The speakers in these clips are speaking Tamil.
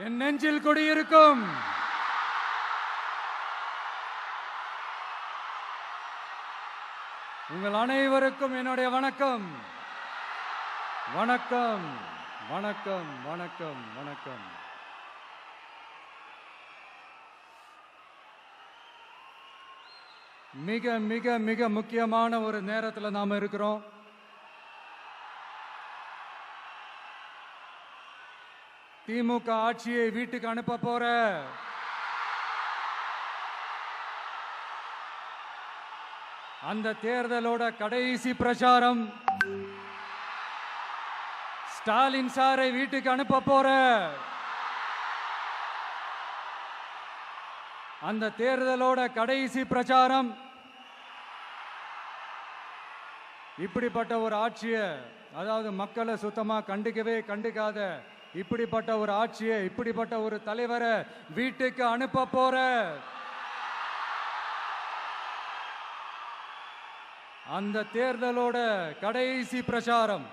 என் நெஞ்சில் குடியிருக்கும் உங்கள் அனைவருக்கும் என்னுடைய வணக்கம். வணக்கம் வணக்கம் வணக்கம் வணக்கம். மிக மிக மிக முக்கியமான ஒரு நேரத்தில் நாம இருக்கிறோம். திமுக ஆட்சியை வீட்டுக்கு அனுப்ப போற அந்த தேர்தலோட கடைசி பிரச்சாரம், ஸ்டாலின் சாரை வீட்டுக்கு அனுப்ப போற அந்த தேர்தலோட கடைசி பிரச்சாரம், இப்படிப்பட்ட ஒரு ஆட்சியை, அதாவது மக்களை சுத்தமா கண்டுக்காத இப்படிப்பட்ட ஒரு ஆட்சியை, இப்படிப்பட்ட ஒரு தலைவரை வீட்டுக்கு அனுப்ப போற அந்த தேர்தலோட கடைசி பிரச்சாரம்.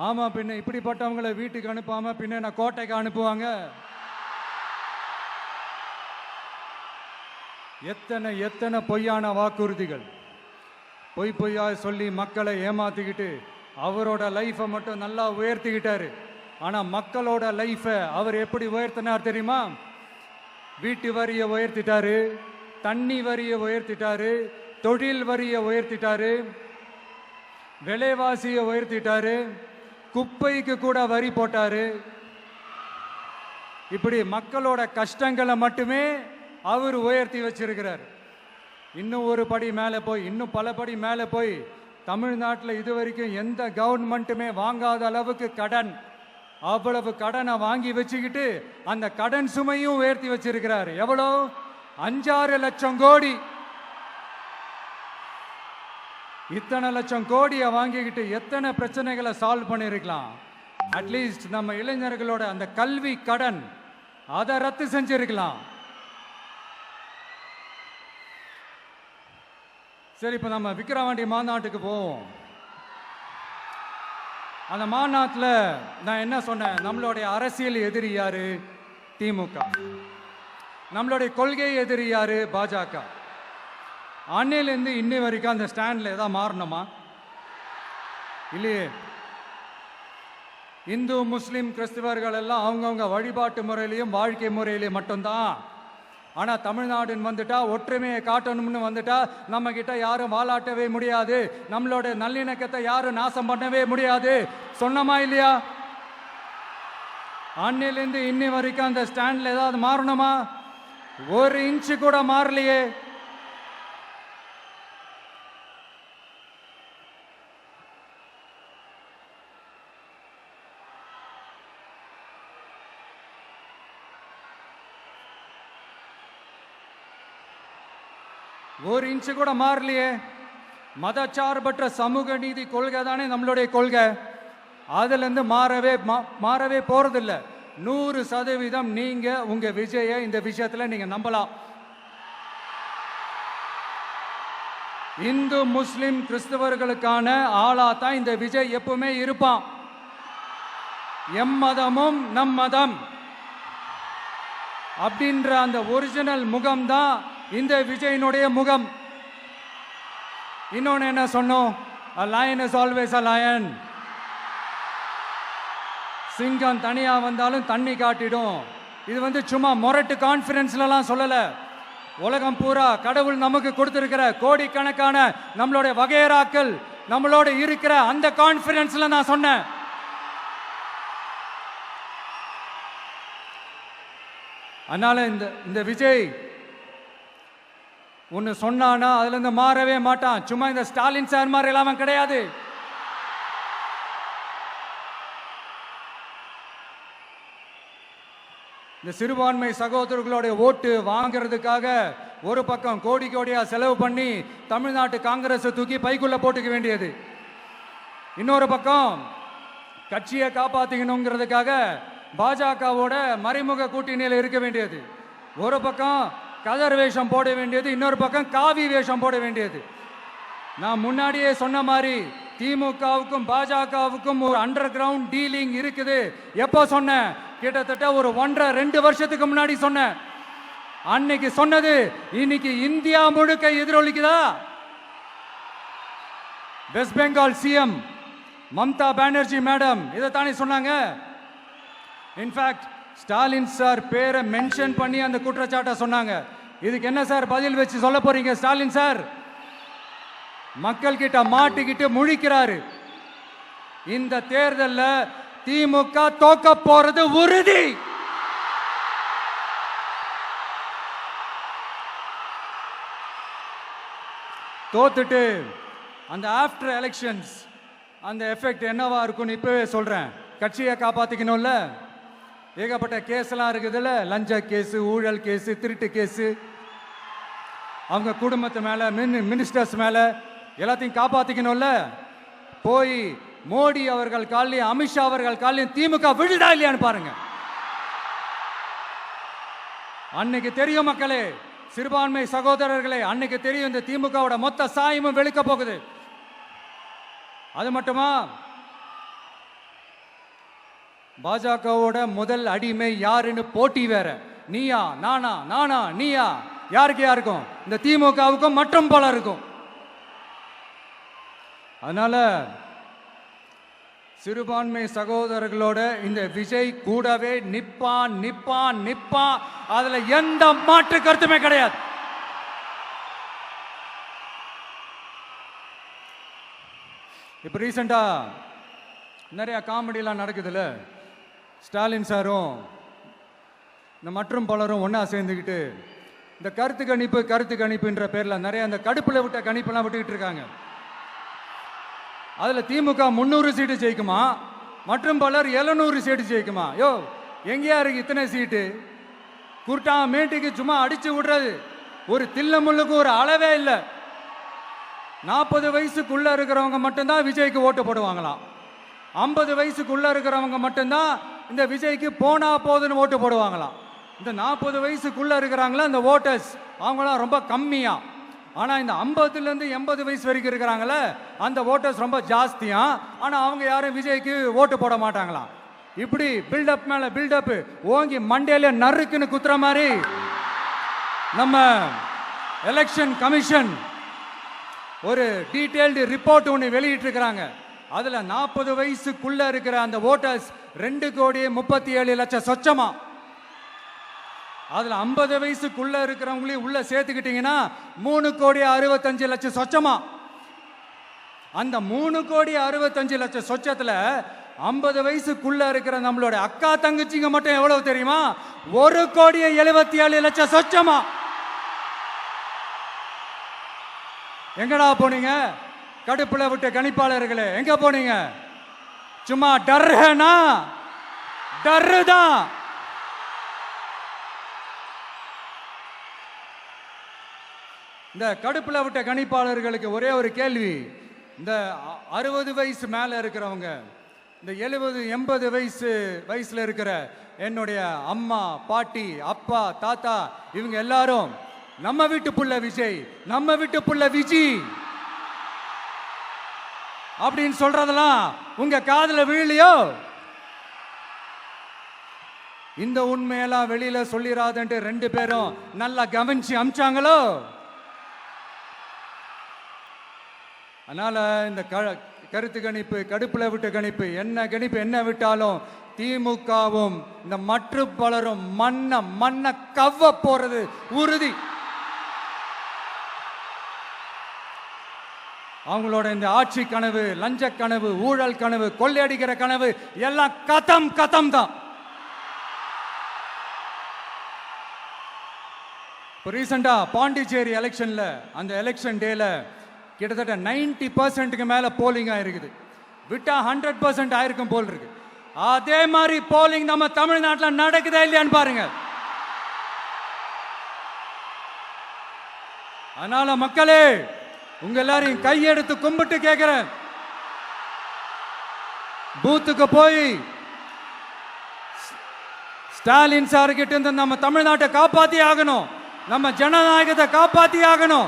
ஆமா, பின்ன இப்படிப்பட்டவங்களை வீட்டுக்கு அனுப்பாம பின்ன என்ன கோட்டைக்கு அனுப்புவாங்க? எத்தனை எத்தனை பொய்யான வாக்குறுதிகள், பொய்யா சொல்லி மக்களை ஏமாத்திக்கிட்டு அவரோட லைஃபை மட்டும் நல்லா உயர்த்திக்கிட்டாரு. ஆனா மக்களோட லைஃபை அவர் எப்படி உயர்த்தினார் தெரியுமா? வீட்டு வரியை உயர்த்திட்டாரு, தண்ணி வரியை உயர்த்திட்டாரு, தொழில் வரியை உயர்த்திட்டாரு, விலைவாசியை உயர்த்திட்டாரு, குப்பைக்கு கூட வரி போட்டாரு. இப்படி மக்களோட கஷ்டங்களை மட்டுமே அவர் உயர்த்தி வச்சிருக்கிறார். இன்னும் ஒரு படி மேலே போய், இன்னும் பல படி மேலே போய், தமிழ்நாட்டில் இதுவரைக்கும் எந்த கவர்மெண்ட்டுமே வாங்காத அளவுக்கு கடன், அவ்வளவு கடனை வாங்கி வச்சுக்கிட்டு அந்த கடன் சுமையும் உயர்த்தி வச்சிருக்கிறார். எவ்வளோ? 5-6 லட்சம் கோடி. இத்தனை லட்சம் கோடியை வாங்கிக்கிட்டு எத்தனை பிரச்சனைகளை சால்வ் பண்ணிருக்கலாம். அட்லீஸ்ட் நம்ம இளைஞர்களோட அந்த கல்வி கடன் அதை ரத்து செஞ்சிருக்கலாம். சரி, இப்போ நம்ம விக்கிரவாண்டி மாநாட்டுக்கு போவோம். அந்த மாநாட்டில் நான் என்ன சொன்னேன்? நம்மளுடைய அரசியல் எதிரி யாரு? திமுக. நம்மளுடைய கொள்கை எதிரி யாரு? பாஜக. அன்னையிலேருந்து இன்னி வரைக்கும் அந்த ஸ்டாண்டில் ஏதாவது மாறணுமா? இல்லையே. இந்து முஸ்லீம் கிறிஸ்தவர்கள் எல்லாம் அவங்கவுங்க வழிபாட்டு முறையிலையும் வாழ்க்கை முறையிலையும் மட்டும்தான். ஆனால் தமிழ்நாடுன்னு வந்துட்டா, ஒற்றுமையை காட்டணும்னு வந்துட்டா, நம்ம கிட்ட யாரும் வாலாட்டவே முடியாது, நம்மளோட நல்லிணக்கத்தை யாரும் நாசம் பண்ணவே முடியாது. சொன்னமா இல்லையா? அன்னிலிருந்து இன்னி வரைக்கும் அந்த ஸ்டாண்ட்ல ஏதாவது மாறணுமா? 1 இன்ச்சு கூட மாறலையே. ஒரு இன்ச்சு கூட மாறலையே. மதச்சார்பற்ற சமூக நீதி கொள்கை தானே நம்மளுடைய கொள்கை. அதுல இருந்து மாறவே போறதில்லை. 100% நீங்க உங்க விஜய இந்த விஷயத்துல நீங்க நம்பலாம். இந்து முஸ்லிம் கிறிஸ்தவர்களுக்கான ஆளா தான் இந்த விஜய் எப்பவுமே இருப்பான். எம்மதமும் நம் மதம் அப்படின்ற அந்த ஒரிஜினல் முகம் தான் இந்த விஜயினுடைய முகம். இன்னொன்னு என்ன சொன்னோம்? A lion is always a lion. சிங்கம் தனியா வந்தாலும் தண்ணி காட்டிடும். இது சும்மா மொரட்டு கான்ஃபரன்ஸ்லாம் சொல்லல. உலகம் பூரா கடவுள் நமக்கு கொடுத்திருக்கிற கோடிக்கணக்கான நம்மளுடைய வகையறாக்கள் நம்மளோட இருக்கிற அந்த கான்ஃபரன்ஸ்ல நான் சொன்னேன். அதனால இந்த விஜய் ஒன்று சொன்னானா அதுல இருந்து மாறவே மாட்டான். சும்மா இந்த ஸ்டாலின் சார் மாதிரி எல்லாம் கிடையாது. இந்த சிறுபான்மை சகோதரர்களுடைய ஓட்டு வாங்கிறதுக்காக ஒரு பக்கம் கோடியா செலவு பண்ணி தமிழ்நாட்டு காங்கிரஸ் தூக்கி பைக்குள்ள போட்டுக்க வேண்டியது, இன்னொரு பக்கம் கட்சியை காப்பாத்திக்கணுங்கிறதுக்காக பாஜகவோட மறைமுக கூட்டணியில் இருக்க வேண்டியது, ஒரு பக்கம் கதர் வேஷம் போட வேண்டியது, இன்னொரு பக்கம் காவி வேஷம் போட வேண்டியது. நான் முன்னாடியே சொன்ன மாதிரி திமுகவுக்கும் பாஜகவுக்கும் ஒரு அண்டர் கிரவுண்ட் டீலிங் இருக்குது. எப்போ சொன்னேன்? கிட்டத்தட்ட ஒரு 1.5-2 வருஷத்துக்கு முன்னாடி சொன்னேன். அன்னைக்கு சொன்னது இன்னைக்கு இந்தியா முழுக்க எதிரொலிக்குதா? West Bengal CM Mamata Banerjee madam இதைத்தானே சொன்னாங்க. இன்ஃபேக்ட் ஸ்டாலின் சார் பேரை மென்ஷன் பண்ணி அந்த குற்றச்சாட்டை சொன்னாங்க. இதுக்கு என்ன சார் பதில் வச்சு சொல்ல போறீங்க? ஸ்டாலின் சார் மக்கள் கிட்ட மாட்டிக்கிட்டு முழிக்கிறாரு. இந்த தேர்தலில் திமுக தோக்க போறது உறுதி. தோத்துட்டு அந்த ஆஃப்டர் எலெக்ஷன்ஸ் அந்த எஃபெக்ட் என்னவா இருக்கும்னு இப்பவே சொல்றேன். கட்சியை காப்பாத்திக்கணும்ல, ஏகப்பட்ட கேஸ்லாம் இருக்குதுல்ல, லஞ்ச கேஸ், ஊழல் கேஸ், திருட்டு கேஸ், அவங்க குடும்பத்து மேல, மினிஸ்டர்ஸ் மேல எல்லாத்தையும் காப்பாத்திக்கணும்ல. போய் மோடி அவர்கள் காலையும் அமித்ஷா அவர்கள் காலையும் திமுக விழுதா இல்லையான்னு பாருங்க. அன்னைக்கு தெரியும் மக்களே, சிறுபான்மை சகோதரர்களே, அன்னைக்கு தெரியும் இந்த திமுகவோட மொத்த சாயமும் வெளுக்க போகுது. அது மட்டுமா, பாஜகவோட முதல் அடிமை யாருன்னு போட்டி வேற. நீயா நானா, நானா நீயா, யாருக்கு யாருக்கும், இந்த திமுகவுக்கும் மற்றும் பலருக்கும். அதனால சிறுபான்மை சகோதரர்களோட இந்த விஜய் கூடவே நிப்பான் நிப்பான் நிப்பான். அதுல எந்த மாற்று கருத்துமே கிடையாது. இப்ப ரீசெண்டா நிறைய காமெடியெல்லாம் நடக்குதுல்ல. ஸ்டாலின் சாரும் இந்த மற்றும் பலரும் ஒன்னா சேர்ந்துக்கிட்டு இந்த கருத்து கணிப்புன்ற பேர்ல நிறைய அந்த கடுப்புல விட்ட கணிப்பெல்லாம் விட்டுக்கிட்டு இருக்காங்க. அதுல திமுக 300 சீட்டு ஜெயிக்குமா, மற்றும் பலர் 700 சீட்டு ஜெயிக்குமா? யோ எங்கேயா இருக்கு இத்தனை சீட்டு? குர்ட்டா மேட்டுக்கு சும்மா அடிச்சு விடுறது. ஒரு தில்லமுள்ளுக்கு ஒரு அளவே இல்லை. 40 வயசுக்குள்ள இருக்கிறவங்க மட்டும்தான் விஜய்க்கு ஓட்டு போடுவாங்களாம். 50 வயசுக்குள்ள இருக்கிறவங்க மட்டும்தான் இந்த விஜய்க்கு போனா போதுன்னு ஓட்டு போடுவாங்களாம். இந்த 40 வயசுக்குள்ள இருக்கிறாங்களா இந்த ஓட்டர்ஸ், அவங்களாம் ரொம்ப கம்மியா. ஆனா இந்த 50லேருந்து 80 வயசு வரைக்கும் இருக்கிறாங்களே அந்த ஓட்டர்ஸ் ரொம்ப ஜாஸ்தியா. ஆனா அவங்க யாரும் விஜய்க்கு ஓட்டு போட மாட்டாங்களாம். இப்படி பில்டப் மேல பில்டப் ஓங்கி மண்டையில நறுக்குன்னு குத்துற மாதிரி நம்ம எலெக்ஷன் கமிஷன் ஒரு டீடைல்டு ரிப்போர்ட் ஒன்று வெளியிட்டு இருக்கிறாங்க. அதுல 40 வயசுக்குள்ள இருக்கிற அந்த ஓட்டர்ஸ் 2,37,00,000 சொச்சமா. அதுல 50 வயசுக்குள்ள இருக்கிறவங்களையும் உள்ள சேர்த்துக்கிட்டீங்கன்னா 3,65,00,000 சொச்சமா. அந்த 3,65,00,000 சொச்சத்துல 50 வயசுக்குள்ள இருக்கிற நம்மளோட அக்கா தங்கச்சிங்க மட்டும் எவ்வளவு தெரியுமா? 1,77,00,000 சொச்சமா. எங்கடா போனீங்க கடுப்புல விட்ட கணிப்பாளர்களே? எங்க போனீங்க? சும்மா டர்னா டர்தான். இந்த கடுப்புல விட்ட கணிப்பாளர்களுக்கு ஒரே ஒரு கேள்வி. இந்த 60 வயசு மேல இருக்கிறவங்க, இந்த 70-80 வயசுல இருக்கிற என்னுடைய அம்மா, பாட்டி, அப்பா, தாத்தா, இவங்க எல்லாரும் நம்ம வீட்டு புள்ள விஜய், நம்ம வீட்டு புள்ள விஜி அப்படின்னு சொல்றதெல்லாம் உங்க காதுல விழலையோ? இந்த உண்மையெல்லாம் வெளியில சொல்லிராதன்ட்டு 2 பேரும் நல்லா கவனிச்சு அமிச்சாங்களோ? அதனால இந்த கருத்து கணிப்பு, கடுப்புல விட்ட கணிப்பு, என்ன விட்டாலும் திமுகவும் இந்த மற்ற பலரும் மண்ண கவ்வ போறது உறுதி. அவங்களோட இந்த ஆட்சி கனவு, லஞ்ச கனவு, ஊழல் கனவு, கொள்ளையடிக்கிற கனவு எல்லாம் கதம் தான். இப்போ ரீசெண்டா பாண்டிச்சேரி எலெக்ஷன்ல, அந்த எலெக்ஷன் டேல கிட்டத்தட்ட 90% மேல போலிங் ஆயிருக்குது. விட்டா 100% ஆயிருக்கும் போல் இருக்கு. அதே மாதிரி போலிங் நம்ம தமிழ்நாட்டில் நடக்குதா இல்லையான்னு பாருங்க. அதனால மக்களே, உங்க எல்லாரையும் கையெடுத்து கும்பிட்டு கேட்கிறேன், பூத்துக்கு போய் ஸ்டாலின் சார் கிட்ட இருந்து நம்ம தமிழ்நாட்டை காப்பாத்தி ஆகணும், நம்ம ஜனநாயகத்தை காப்பாத்தி ஆகணும்.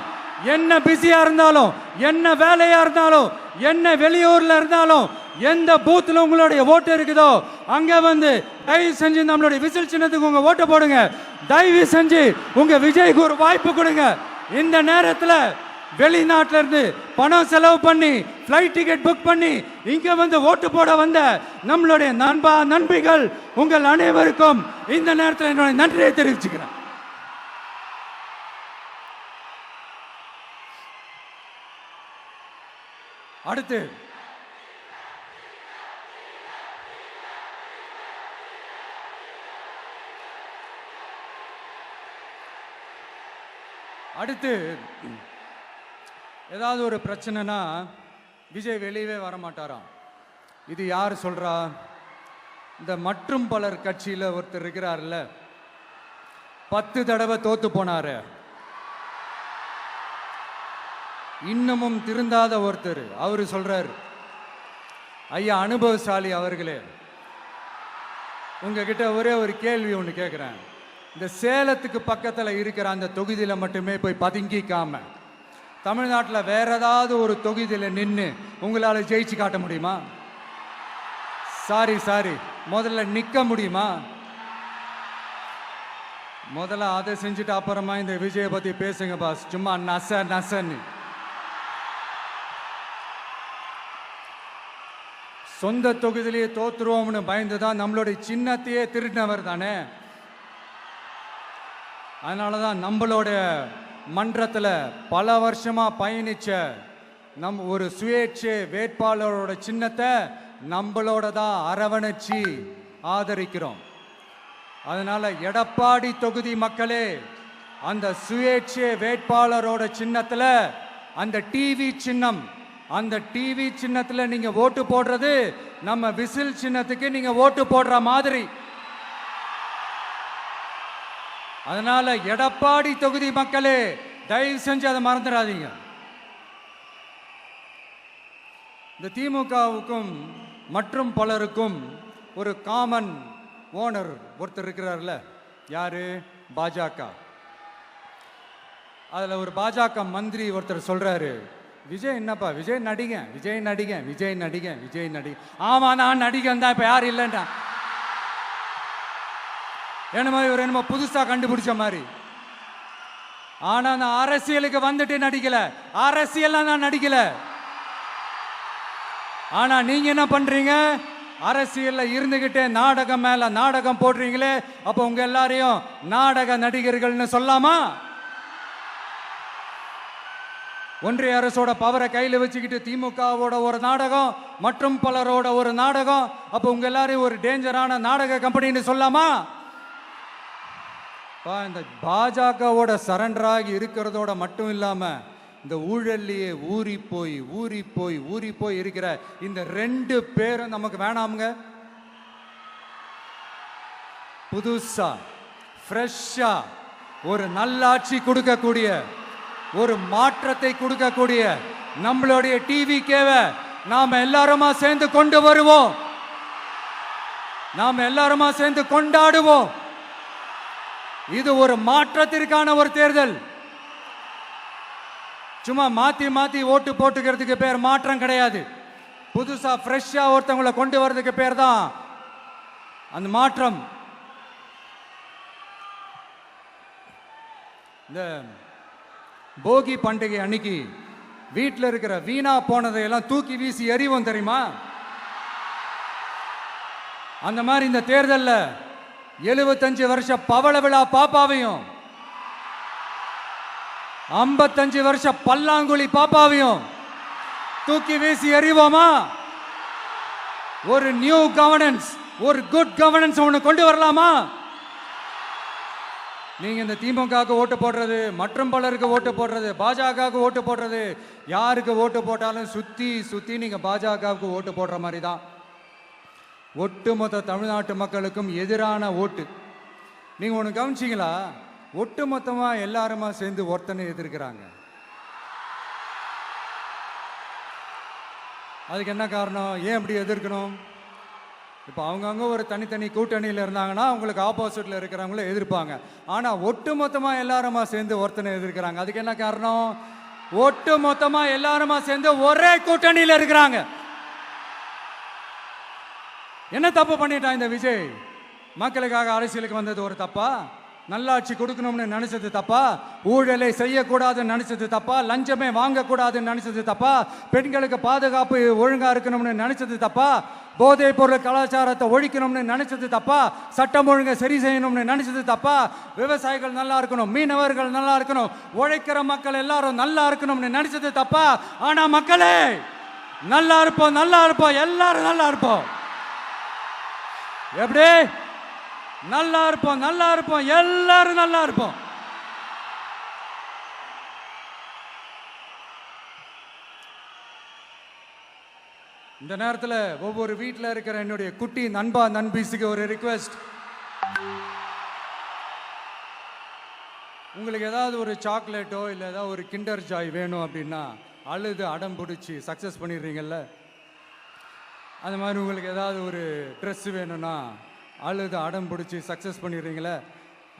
என்ன பிஸியா இருந்தாலும், என்ன வேலையா இருந்தாலும், என்ன வெளியூர்ல இருந்தாலும், எந்த பூத்துல உங்களுடைய ஓட்டு இருக்குதோ அங்க வந்து தயவு செஞ்சு நம்மளுடைய விசில் சின்னத்துக்கு உங்க ஓட்டு போடுங்க. தயவு செஞ்சு உங்க விஜய்க்கு ஒரு வாய்ப்பு கொடுங்க. இந்த நேரத்தில் வெளிநாட்டில இருந்து பணம் செலவு பண்ணி ஃப்ளைட் டிக்கெட் புக் பண்ணி இங்க வந்து ஓட்டு போட வந்த நம்மளுடைய நண்பிகள் உங்கள் அனைவருக்கும் இந்த நேரத்தில் என்னுடைய நன்றியை தெரிவிச்சுக்கிறேன். அடுத்து ஏதாவது ஒரு பிரச்சனைனா விஜய் வெளியவே வரமாட்டாராம். இது யார் சொல்றா? இந்த மற்றும் பலர் கட்சியில் ஒருத்தர் இருக்கிறார்ல, 10 தடவை தோத்து போனாரு, இன்னமும் திருந்தாத ஒருத்தர். அவரு சொல்றாரு, ஐயா அனுபவசாலி அவர்களே, உங்ககிட்ட ஒரே ஒரு கேள்வி ஒன்று கேட்குறேன். இந்த சேலத்துக்கு பக்கத்தில் இருக்கிற அந்த தொகுதியில் மட்டுமே போய் பதுங்கிக்காம தமிழ்நாட்டில் வேற ஏதாவது ஒரு தொகுதியில் நின்று உங்களால் ஜெயிச்சு காட்ட முடியுமா? சாரி, முதல்ல நிற்க முடியுமா? முதல்ல அதை செஞ்சுட்டு அப்புறமா இந்த விஜயை பற்றி பேசுங்க பாஸ். சும்மா நசன்னு சொந்த தொகுதியிலேயே தோத்துருவோம்னு பயந்து தான் நம்மளுடைய சின்னத்தையே திருடினவர் தானே. அதனால தான் நம்மளோட மன்றத்தில் பல வருஷமாக பயணிச்ச ஒரு சுயேட்சை வேட்பாளரோட சின்னத்தை நம்மளோட தான் அரவணைச்சி ஆதரிக்கிறோம். அதனால எடப்பாடி தொகுதி மக்களே, அந்த சுயேட்சை வேட்பாளரோட சின்னத்தில் அந்த டிவி சின்னம், அந்த டிவி சின்னத்தில் நீங்க ஓட்டு போடுறது நம்ம விசில் சின்னத்துக்கு நீங்க ஓட்டு போடுற மாதிரி. அதனால எடப்பாடி தொகுதி மக்களே, தயவு செஞ்சு அதை மறந்துடாதீங்க. இந்த திமுகவுக்கும் மற்றும் பலருக்கும் ஒரு காமன் ஓனர் ஒருத்தர் இருக்கிறார்ல, யாரு? பாஜக. அதுல ஒரு பாஜக மந்திரி ஒருத்தர் சொல்றாரு, விஜய் என்னப்பா விஜய் நடிகன். ஆமா நான் நடிகன் தான், இப்ப யாரும் இல்லைன்றான். என்னமோ இவர் என்னமோ புதுசா கண்டுபிடிச்ச மாதிரி. ஆனா நான் அரசியலுக்கு வந்துட்டு நடிக்கல, அரசியல் நான் நடிக்கல. ஆனா நீங்க என்ன பண்றீங்க? அரசியல்ல இருந்துகிட்டே நாடகம் மேல நாடகம் போடுறீங்களே. அப்ப உங்க எல்லாரையும் நாடக நடிகர்கள்னு சொல்லாமா? ஒன்றிய அரசோட பவரை கையில் வச்சுக்கிட்டு திமுகவோட ஒரு நாடகம், மற்றும் பலரோட ஒரு நாடகம். அப்ப உங்க எல்லாரையும் ஒரு டேஞ்சரான நாடக கம்பெனின்னு சொல்லாமா? இந்த பாஜகவோட சரண்டராகி இருக்கிறதோட மட்டும் இல்லாம இந்த ஊழல்லையே ஊறி போய் இருக்கிற இந்த 2 பேரும் நமக்கு வேணாமுங்க. புதுசா ஃப்ரெஷ்ஷா ஒரு நல்லாட்சி கொடுக்கக்கூடிய, ஒரு மாற்றத்தை கொடுக்கக்கூடிய நம்மளுடைய டிவிகேவை நாம எல்லாருமா சேர்ந்து கொண்டு வருவோம், நாம எல்லாருமா சேர்ந்து கொண்டாடுவோம். இது ஒரு மாற்றத்திற்கான ஒரு தேர்தல். சும்மா மாத்தி ஓட்டு போட்டுக்கிறதுக்கு பேர் மாற்றம் கிடையாது. புதுசா ஃப்ரெஷ்ஷா ஒருத்தவங்களை கொண்டு வர்றதுக்கு பேர் தான் அந்த மாற்றம். இந்த போகி பண்டிகை அன்னைக்கு வீட்டில் இருக்கிற வீணா போனதையெல்லாம் தூக்கி வீசி எறிவோம் தெரியுமா? அந்த மாதிரி இந்த தேர்தலில் 75 வருஷ பவள விழா பாப்பாவையும் 55 வருஷ பல்லாங்குழி பாப்பாவையும் தூக்கி வீசி எறிவோமா? ஒரு நியூ கவர்னன்ஸ், ஒரு குட் கவர்னன்ஸ் ஒன்று கொண்டு வரலாமா? நீங்க இந்த திமுகவுக்கு ஓட்டு போடுறது, மற்றும் பலருக்கு ஓட்டு போடுறது, பாஜகவுக்கு ஓட்டு போடுறது, யாருக்கு ஓட்டு போட்டாலும் சுத்தி நீங்க பாஜகவுக்கு ஓட்டு போடுற மாதிரி தான். ஒட்டுமொத்த தமிழ்நாட்டு மக்களுக்கும் எதிரான ஓட்டு. நீங்க ஒன்று கவனிச்சிங்களா? ஒட்டுமொத்தமா எல்லாருமா சேர்ந்து ஒருத்தனை எதிர்க்கிறாங்க. அதுக்கு என்ன காரணம்? ஏன் அப்படி எதிர்க்கணும்? இப்போ அவங்கவுங்க ஒரு தனித்தனி கூட்டணியில் இருந்தாங்கன்னா அவங்களுக்கு ஆப்போசிட்ல இருக்கிறவங்கள எதிர்ப்பாங்க. ஆனால் ஒட்டுமொத்தமாக எல்லாருமா சேர்ந்து ஒருத்தனை எதிர்க்கிறாங்க. அதுக்கு என்ன காரணம்? ஒட்டு மொத்தமா எல்லாருமா சேர்ந்து ஒரே கூட்டணியில் இருக்கிறாங்க. என்ன தப்பு பண்ணிட்டான் இந்த விஜய்? மக்களுக்காக அரசியலுக்கு வந்தது ஒரு தப்பா? நல்லாட்சி கொடுக்கணும்னு நினைச்சது தப்பா? ஊழலை செய்யக்கூடாதுன்னு நினைச்சது தப்பா? லஞ்சமே வாங்கக்கூடாதுன்னு நினைச்சது தப்பா? பெண்களுக்கு பாதுகாப்பு ஒழுங்கா இருக்கணும்னு நினைச்சது தப்பா? போதைப் பொருள் கலாச்சாரத்தை ஒழிக்கணும்னு நினைச்சது தப்பா? சட்டம் ஒழுங்கை சரி செய்யணும்னு நினைச்சது தப்பா? விவசாயிகள் நல்லா இருக்கணும், மீனவர்கள் நல்லா இருக்கணும், உழைக்கிற மக்கள் எல்லாரும் நல்லா இருக்கணும்னு நினைச்சது தப்பா? ஆனா மக்களே நல்லா இருப்போம், நல்லா இருப்போம், எல்லாரும் நல்லா இருப்போம். எப்படி நல்லா இருப்போம், நல்லா இருப்போம், எல்லாரும் நல்லா இருப்போம். இந்த நேரத்தில் ஒவ்வொரு வீட்டில் இருக்கிற என்னுடைய குட்டி நண்பா நண்பீஸுக்கு ஒரு ரிக்வெஸ்ட். உங்களுக்கு ஏதாவது ஒரு சாக்லேட்டோ இல்லை ஏதாவது ஒரு கிண்டர் ஜாய் வேணும் அப்படின்னா அழுது அடம் பிடிச்சி சக்ஸஸ் பண்ணிடுறீங்கல்ல, அந்த மாதிரி உங்களுக்கு ஏதாவது ஒரு ட்ரெஸ் வேணும்னா அழுது அடம் பிடிச்சி சக்ஸஸ் பண்ணிடுறீங்களே,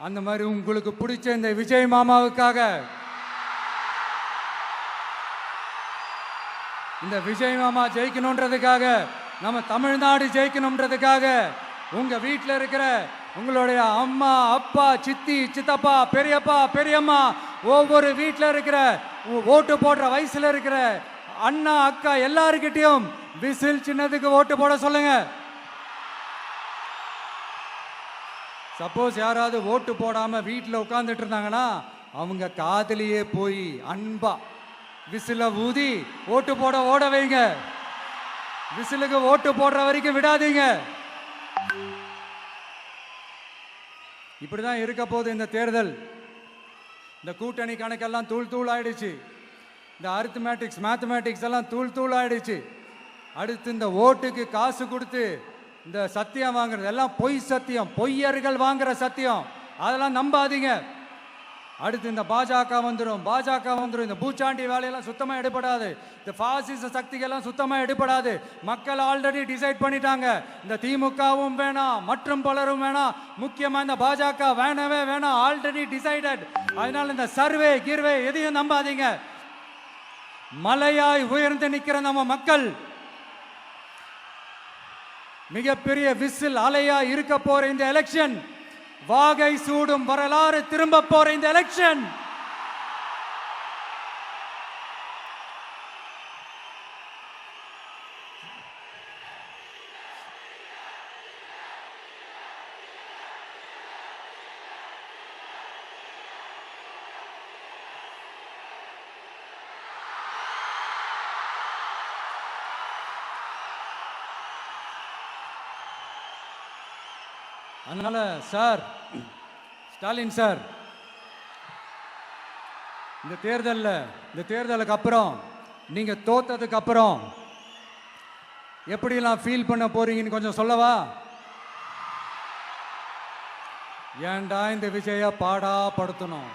அந்த மாதிரி உங்களுக்கு பிடிச்ச இந்த விஜய் மாமாவுக்காக, இந்த விஜய் மாமா ஜெயிக்கணுன்றதுக்காக, நம்ம தமிழ்நாடு ஜெயிக்கணுன்றதுக்காக உங்க வீட்டில் இருக்கிற உங்களுடைய அம்மா அப்பா சித்தி சித்தப்பா பெரியப்பா பெரியம்மா ஒவ்வொரு வீட்டில் இருக்கிற ஓட்டு போடுற வயசுல இருக்கிற அண்ணா அக்கா எல்லாருக்கிட்டையும் விசில் சின்னதுக்கு ஓட்டு போட சொல்லுங்க. சப்போஸ் யாராவது ஓட்டு போடாம வீட்டில் உட்காந்துட்டு இருந்தாங்கன்னா அவங்க காதலியே போய் அன்பா விசில ஊதி ஓட்டு போட ஓட வைங்க. விசிலுக்கு ஓட்டு போடுற வரைக்கும் விடாதீங்க. இப்படிதான் இருக்க போது இந்த தேர்தல். இந்த கூட்டணி கணக்கெல்லாம் தூள் தூள் ஆயிடுச்சு. இந்த மேத்தமேட்டிக்ஸ் எல்லாம் தூள் தூள் ஆயிடுச்சு. அடுத்து இந்த ஓட்டுக்கு காசு கொடுத்து இந்த சத்தியம் வாங்குறது எல்லாம் பொய் சத்தியம், பொய்யர்கள் வாங்குற சத்தியம், அதெல்லாம் நம்பாதீங்க. அடுத்து இந்த பாஜக வந்துடும், இந்த பூச்சாண்டி வேலையெல்லாம் சுத்தமாக எடுபடாது. இந்த பாசிச சக்திகள்லாம் சுத்தமாக எடுபடாது. மக்கள் ஆல்ரெடி டிசைட் பண்ணிட்டாங்க. இந்த திமுகவும் வேணாம், மற்றும் பலரும் வேணாம், முக்கியமாக இந்த பாஜக வேணவே வேணாம், ஆல்ரெடி டிசைடட். அதனால இந்த சர்வே கிர்வே எதையும் நம்பாதீங்க. மலையாய் உயர்ந்து நிற்கிற நம்ம மக்கள் மிகப்பெரிய விசில் அலையா இருக்க போற இந்த எலெக்ஷன், வாகை சூடும் வரலாறு திரும்ப போற இந்த எலெக்ஷன், அதனால சார் ஸ்டாலின் சார், இந்த தேர்தலுக்கு அப்புறம் நீங்க தோத்ததுக்கு அப்புறம் எப்படிலாம் ஃபீல் பண்ண போறீங்கன்னு கொஞ்சம் சொல்லவா? ஏன்டா இந்த விஜய பாடா படுத்தணும்,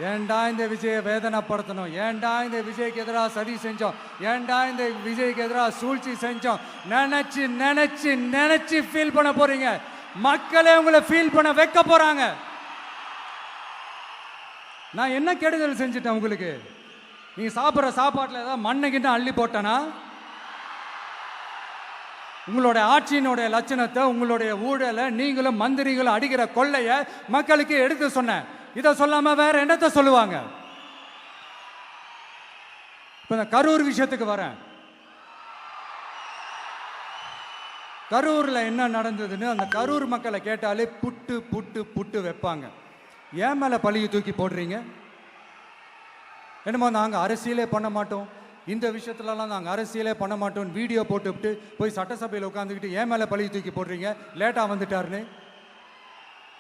ஏன்டா இந்த விஜயை வேதனைப்படுத்தணும், ஏன்டா இந்த விஜய்க்கு எதிராக சதி செஞ்சோம், ஏன்டா இந்த விஜய்க்கு எதிராக சூழ்ச்சி செஞ்சோம் நினைச்சு நினைச்சு நினைச்சு ஃபீல் பண்ண போறீங்க. மக்களே உங்களை ஃபீல் பண்ண வைக்க போறாங்க. நான் என்ன கெடுதல் செஞ்சுட்டேன் உங்களுக்கு? நீங்க சாப்பிட்ற சாப்பாட்டில் ஏதாவது மண்ணை கிட்ட அள்ளி போட்டனா? உங்களுடைய ஆட்சியினுடைய லட்சணத்தை, உங்களுடைய ஊழலை, நீங்களும் மந்திரிகளும் அடிக்கிற கொள்ளைய மக்களுக்கு எடுத்து சொன்னேன். இதை சொல்லாம வேற என்னத்தை சொல்லுவாங்க? இப்ப இந்த கரூர் விஷயத்துக்கு வரேன். கரூர்ல என்ன நடந்ததுன்னு அந்த கரூர் மக்களை கேட்டாலே புட்டு புட்டு புட்டு வைப்பாங்க. ஏன் மேல பழியை தூக்கி போடுறீங்க? என்னமோ நாங்கள் அரசியலே பண்ண மாட்டோம், இந்த விஷயத்துலலாம் நாங்கள் அரசியலே பண்ண மாட்டோம் வீடியோ போட்டுவிட்டு போய் சட்டசபையில் உட்காந்துக்கிட்டு ஏன் மேலே பழியை தூக்கி போடுறீங்க? லேட்டாக வந்துட்டாருன்னு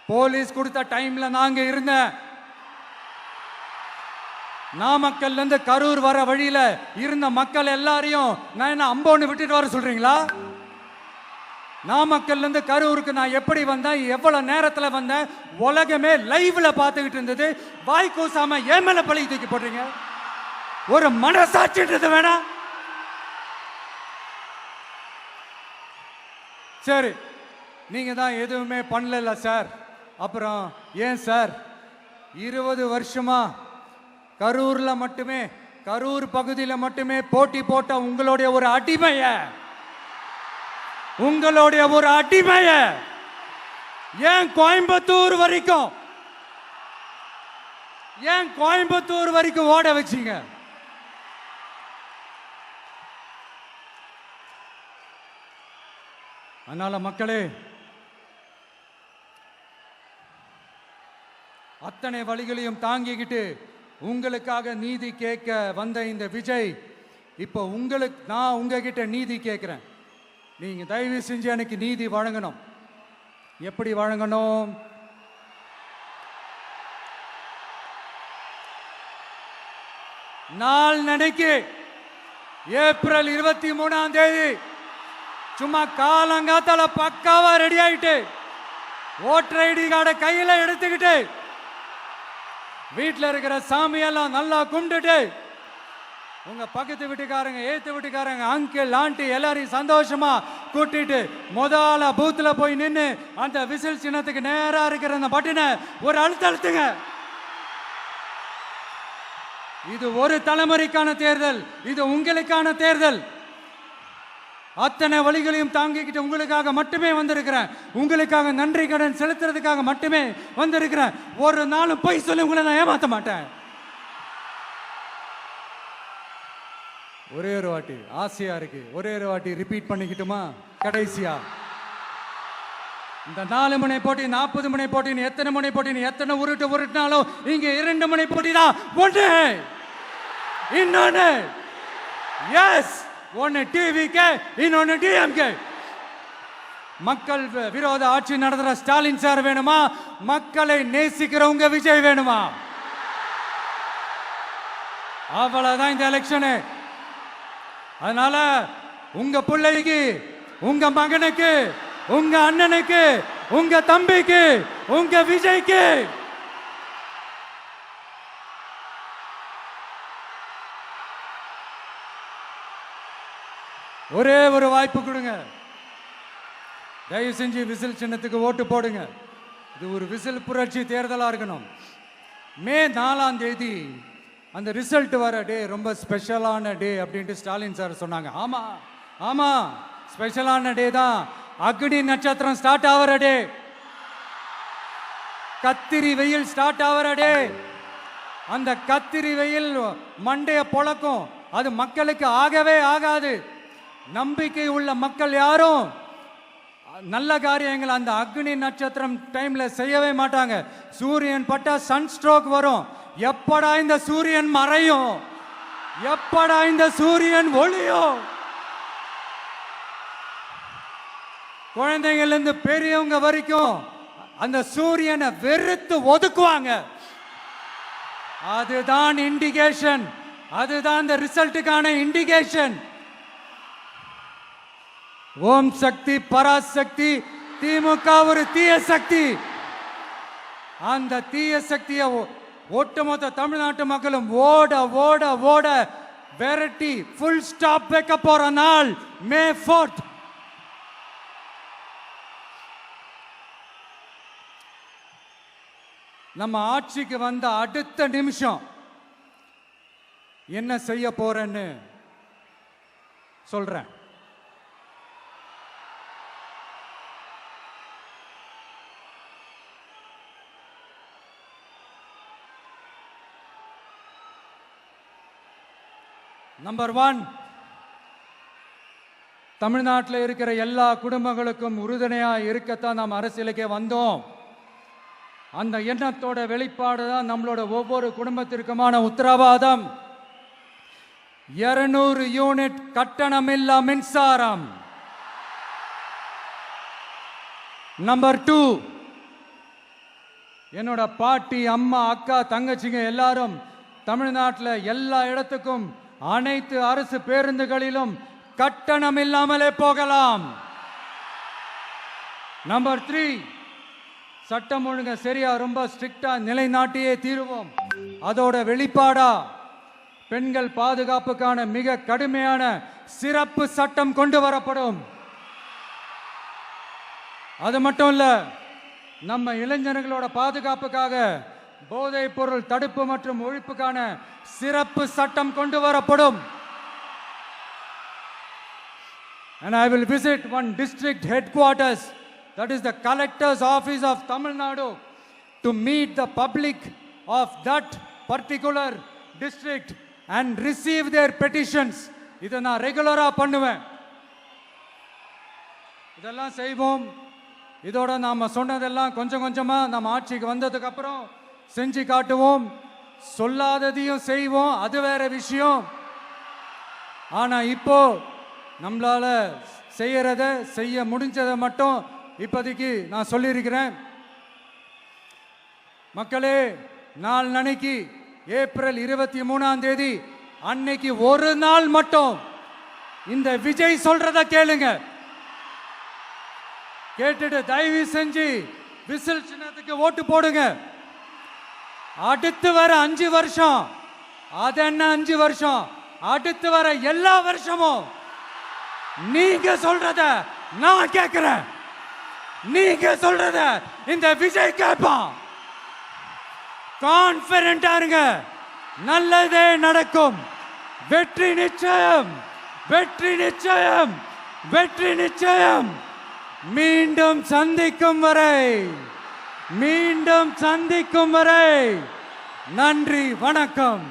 போலீஸ் கொடுத்த டைம்ல நாங்க இருந்தேன். நாமக்கல்ல இருந்து கரூர் வர வழியில இருந்த மக்கள் எல்லாரையும் நான் என்ன அம்போன்னு விட்டுட்டு வர சொல்றீங்களா? நாமக்கல்ல இருந்து கரூருக்கு நான் எப்படி வந்தேன், எவ்வளவு நேரத்துல வந்தேன், உலகமே லைவ்ல பார்த்துக்கிட்டு இருந்தது. வாய் கூசாம ஏன் மேல பழி தூக்கி போடுறீங்க? ஒரு மனசாட்சின்றது வேணா? சரி, நீங்க தான் எதுவுமே பண்ணல சார், அப்புறம் ஏன் சார் 20 வருஷமா கரூர்ல மட்டுமே, கரூர் பகுதியில் மட்டுமே போட்டி போட்ட உங்களுடைய ஒரு அடிமைய ஏன் கோயம்புத்தூர் வரைக்கும் ஓட வச்சீங்க? அதனால மக்களே, அத்தனை வழிகளையும் தாங்கிக்கிட்டு உங்களுக்காக நீதி கேட்க வந்த இந்த விஜய், இப்போ நான் உங்ககிட்ட நீதி கேட்கிறேன். நீங்க தயவு செஞ்சு எனக்கு நீதி வழங்கணும். எப்படி வழங்கணும்? நாளைக்கு ஏப்ரல் 23ஆம் தேதி சும்மா காலங்காத்தால பக்காவா ரெடி ஆயிட்டு ஓட்டர் ஐடி கார்டை கையில எடுத்துக்கிட்டு வீட்டில் இருக்கிற சாமியெல்லாம் நல்லா கும்பிட்டுட்டு உங்க பக்கத்து வீட்டுக்காரங்க, ஏத்து வீட்டுக்காரங்க, அங்கிள், ஆண்டி எல்லாரையும் சந்தோஷமா கூட்டிட்டு முதல்ல பூத்துல போய் நின்று அந்த விசில் சின்னத்துக்கு நேரா இருக்கிற அந்த பட்டினை ஒரு அழுத்துங்க. இது ஒரு தலைமுறைக்கான தேர்தல், இது உங்களுக்கான தேர்தல். அத்தனை வழிகளையும் தாங்கிக்கிட்டு உங்களுக்காக மட்டுமே வந்திருக்கிறேன். உங்களுக்காக நன்றி கடன் செலுத்துறதுக்காக மட்டுமே வந்திருக்கிறேன். ஒரு நாளும் பொய் சொல்லி உங்களை நான் ஏமாத்த மாட்டேன். ஒரே ஒரு வாட்டி ஆசையா இருக்கு, ஒரே ஒரு வாட்டி ரிப்பீட் பண்ணிக்கிட்டுமா? கடைசியா இந்த 4 முனை போட்டி, 40 முனை போட்டி, எத்தனை முனை போட்டி, எத்தனை உருட்டினாலும் இங்க 2 முனை போட்டி தான். ஒன்று இன்னொன்னு எஸ், ஒன்னு டிவிகே, இன்னொன்னு டிஎம்கே. மக்கள் விரோத ஆட்சி நடத்துற ஸ்டாலின் சார் வேணுமா? மக்களை நேசிக்கிறவங்க விஜய் வேணுமா? அவ்வளவுதான் இந்த எலெக்ஷனு. அதனால உங்க பிள்ளைக்கு, உங்க மகனுக்கு, உங்க அண்ணனுக்கு, உங்க தம்பிக்கு, உங்க விஜய்க்கு ஒரே ஒரு வாய்ப்பு கொடுங்க. தயவு செஞ்சு விசில் சின்னத்துக்கு ஓட்டு போடுங்க. இது ஒரு விசில் புரட்சி தேர்தலா இருக்கணும். மே 4ஆம் தேதி அந்த ரிசல்ட் வர டே ரொம்ப ஸ்பெஷலான டே அப்படின்ட்டு ஸ்டாலின் சார் சொன்னாங்க. ஆமா ஆமா, ஸ்பெஷலான டே தான். அக்னி நட்சத்திரம் ஸ்டார்ட் ஆகிற டே, கத்திரி வெயில் ஸ்டார்ட் ஆகிற டே. அந்த கத்திரி வெயில் மண்டைய பொழக்கும். அது மக்களுக்கு ஆகவே ஆகாது. நம்பிக்கை உள்ள மக்கள் யாரும் நல்ல காரியங்கள் அந்த அக்னி நட்சத்திரம் டைம்ல செய்யவே மாட்டாங்க. சூரியன் பட்டா சன் ஸ்ட்ரோக் வரும். எப்படா இந்த சூரியன் மறையும், எப்படா இந்த சூரியன் ஒளியும். குழந்தைங்கள்ல இருந்து பெரியவங்க வரைக்கும் அந்த சூரியனை வெறுத்து ஒதுக்குவாங்க. அதுதான் இண்டிகேஷன், அதுதான் இந்த ரிசல்ட்டுக்கான இண்டிகேஷன். ஓம் சக்தி பராசக்தி, திமுக ஒரு தீய சக்தி. அந்த தீய சக்தியை ஒட்டுமொத்த தமிழ்நாட்டு மக்களும் ஓட ஓட ஓட விரட்டி ஃபுல் ஸ்டாப் வைக்க போற நாள் மே 4th. நம்ம ஆட்சிக்கு வந்த அடுத்த நிமிஷம் என்ன செய்ய போறேன்னு சொல்றேன். நம்பர் 1, தமிழ்நாட்டில் இருக்கிற எல்லா குடும்பங்களுக்கும் உறுதுணையா இருக்கத்தான் நாம் அரசியலுக்கே வந்தோம். அந்த எண்ணத்தோட வெளிப்பாடு தான் நம்மளோட ஒவ்வொரு குடும்பத்திற்குமான உத்தரவாதம். 200 யூனிட் கட்டணமில்லா மின்சாரம். நம்பர் 2, என்னோட பாட்டி, அம்மா, அக்கா, தங்கச்சிங்க எல்லாரும் தமிழ்நாட்டில் எல்லா இடத்துக்கும் அனைத்து அரசு பேருந்துகளிலும் கட்டணம் இல்லாமலே போகலாம். நம்பர் 3, சட்டம் ஒழுங்க சரியா ரொம்ப ஸ்ட்ரிக்டா நிலைநாட்டியே தீருவோம். அதோட வெளிப்பாடா பெண்கள் பாதுகாப்புக்கான மிக கடுமையான சிறப்பு சட்டம் கொண்டு வரப்படும். அது மட்டும் இல்ல, நம்ம இளைஞர்களோட பாதுகாப்புக்காக போதைப் பொருள் தடுப்பு மற்றும் ஒழிப்புக்கான சிறப்பு சட்டம் கொண்டு வரப்படும். And I will visit one district headquarters, that is the collector's office of Tamil Nadu, to meet the public of that particular district and receive their petitions. இதை நான் ரெகுலரா பண்ணுவேன். இதெல்லாம் செய்வோம். இதோட நாம சொன்னதெல்லாம் கொஞ்சம் கொஞ்சமா நம்ம ஆட்சிக்கு வந்ததுக்கு அப்புறம் செஞ்சு காட்டுவோம். சொல்லாததையும் செய்வோம், அது வேற விஷயம். ஆனா இப்போ நம்மளால செய்யறத செய்ய முடிஞ்சதை மட்டும் இப்போதைக்கு நான் சொல்லியிருக்கிறேன். மக்களே, நாளைக்கு ஏப்ரல் 23 அன்னைக்கு ஒரு நாள் மட்டும் இந்த விஜய் சொல்றத கேளுங்க. கேட்டுட்டு தயவு செஞ்சு விசில் சின்னத்துக்கு ஓட்டு போடுங்க. அடுத்து வர 5 வருஷம், அது என்ன 5 வருஷம், அடுத்து வர எல்லா வருஷமும் நீங்க சொல்றத நான் கேட்கிறேன். நீங்க சொல்றத இந்த விஜய் கேட்பான். கான்பிடண்டா இருங்க, நல்லதே நடக்கும். வெற்றி நிச்சயம், வெற்றி நிச்சயம், வெற்றி நிச்சயம். மீண்டும் சந்திக்கும் வரை, மீண்டும் சந்திக்கும் வரை நன்றி, வணக்கம்.